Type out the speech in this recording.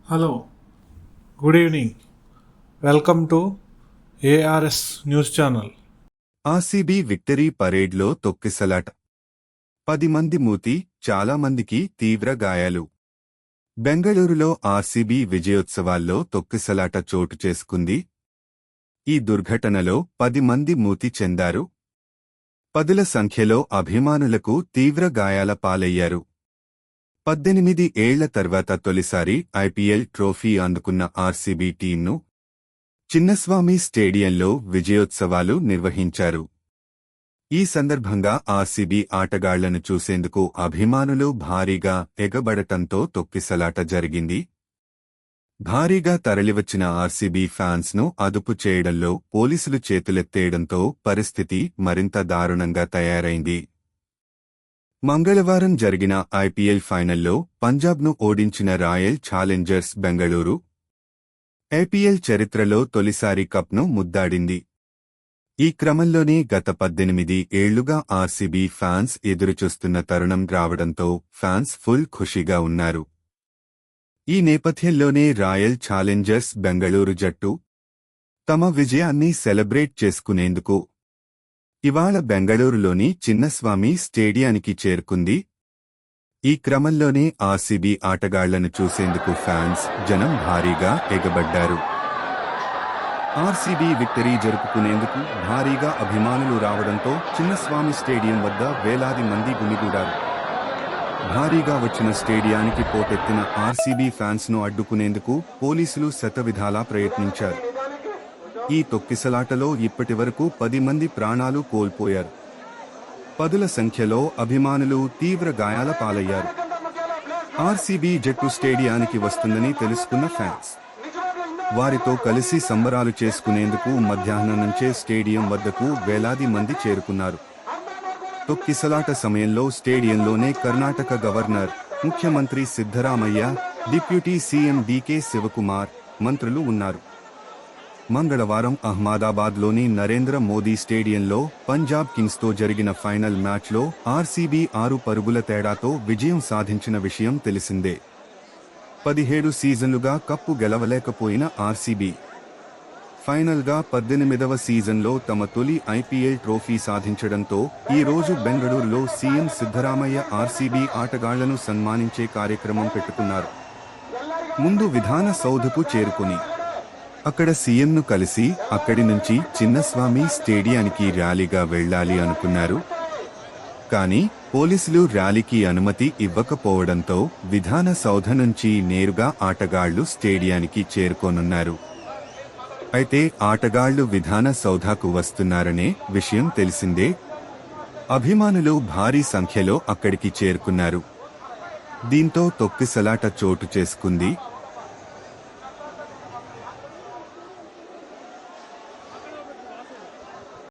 Hello, good evening. Welcome to ARS news channel. RCB victory పరేడ్లో తొక్కిసలాట. 10 మంది మూతి, చాలా మందికి తీవ్ర గాయాలు. బెంగళూరులో ఆర్సీబీ విజయోత్సవాల్లో తొక్కిసలాట చోటు చేసుకుంది. ఈ దుర్ఘటనలో 10 మంది మూతి చెందారు. పదుల సంఖ్యలో అభిమానులకు తీవ్ర గాయాల పాలయ్యారు. 18 ఏళ్ల తర్వాత తొలిసారి ఐపీఎల్ ట్రోఫీ అందుకున్న ఆర్సీబీ టీంను చిన్నస్వామి స్టేడియంలో విజయోత్సవాలు నిర్వహించారు. ఈ సందర్భంగా ఆర్సీబీ ఆటగాళ్లను చూసేందుకు అభిమానులు భారీగా ఎగబడటంతో తొక్కిసలాట జరిగింది. భారీగా తరలివచ్చిన ఆర్సీబీ ఫ్యాన్స్ ను అదుపు చేయడంలో పోలీసులు చేతులెత్తేయడంతో పరిస్థితి మరింత దారుణంగా తయారైంది. మంగళవారం జరిగిన ఐపీఎల్ ఫైనల్లో పంజాబ్ను ఓడించిన రాయల్ ఛాలెంజర్స్ బెంగళూరు ఐపీఎల్ చరిత్రలో తొలిసారి కప్ను ముద్దాడింది. ఈ క్రమంలోనే గత 18 ఏళ్లుగా ఆర్సీబీ ఫ్యాన్స్ ఎదురుచూస్తున్న తరుణం రావడంతో ఫ్యాన్స్ ఫుల్ ఖుషీగా ఉన్నారు. ఈ నేపథ్యంలోనే రాయల్ ఛాలెంజర్స్ బెంగళూరు జట్టు తమ విజయాన్ని సెలబ్రేట్ చేసుకునేందుకు ఇవాళ బెంగళూరులోని చిన్నస్వామి స్టేడియానికి చేరుకుంది. ఈ క్రమంలోనే ఆర్సీబీ ఆటగాళ్లను చూసేందుకు ఫ్యాన్స్ జనం భారీగా ఎగబడ్డారు. ఆర్సీబీ విక్టరీ జరుపుకునేందుకు భారీగా అభిమానులు రావడంతో చిన్నస్వామి స్టేడియం వద్ద వేలాది మంది గుమిగూడారు. భారీగా వచ్చిన స్టేడియానికి పోటెత్తిన ఆర్సీబీ ఫ్యాన్స్ ను అడ్డుకునేందుకు పోలీసులు శతవిధాలా ప్రయత్నించారు. ఈ తొక్కిసలాటలో ఇప్పటివరకు 10 మంది ప్రాణాలు కోల్పోయారు. పదుల సంఖ్యలో అభిమానులు తీవ్ర గాయాల పాలయ్యారు. ఆర్సీబీ జట్టు స్టేడియానికి వస్తుందని తెలుసుకున్న ఫ్యాన్స్ వారితో కలిసి సంబరాలు చేసుకునేందుకు మధ్యాహ్నం నుంచే స్టేడియం వద్దకు వేలాది మంది చేరుకున్నారు. తొక్కిసలాట సమయంలో స్టేడియంలోనే కర్ణాటక గవర్నర్, ముఖ్యమంత్రి Siddaramaiah, deputy CM DK Shivakumar, మంత్రులు ఉన్నారు. మంగళవారం అహ్మదాబాద్లోని నరేంద్ర మోదీ స్టేడియంలో పంజాబ్ కింగ్స్తో జరిగిన ఫైనల్ మ్యాచ్లో ఆర్సీబీ 6 పరుగుల తేడాతో విజయం సాధించిన విషయం తెలిసిందే. 17 సీజన్లుగా కప్పు గెలవలేకపోయిన ఆర్సీబీ ఫైనల్గా 18వ సీజన్లో తమ తొలి ఐపీఎల్ ట్రోఫీ సాధించడంతో ఈ రోజు బెంగళూరులో సీఎం సిద్ధరామయ్య ఆర్సీబీ ఆటగాళ్లను సన్మానించే కార్యక్రమం పెట్టుకున్నారు. ముందు విధాన సౌధకు చేరుకుని అక్కడ సీఎంను కలిసి అక్కడి నుంచి చిన్నస్వామి స్టేడియానికి ర్యాలీగా వెళ్లాలి అనుకున్నారు. కానీ పోలీసులు ర్యాలీకి అనుమతి ఇవ్వకపోవడంతో విధాన సౌధ నుంచి నేరుగా ఆటగాళ్లు స్టేడియానికి చేరుకోనున్నారు. అయితే ఆటగాళ్లు విధాన సౌధకు వస్తున్నారనే విషయం తెలిసిందే. అభిమానులు భారీ సంఖ్యలో అక్కడికి చేరుకున్నారు. దీంతో తొక్కిసలాట చోటు చేసుకుంది.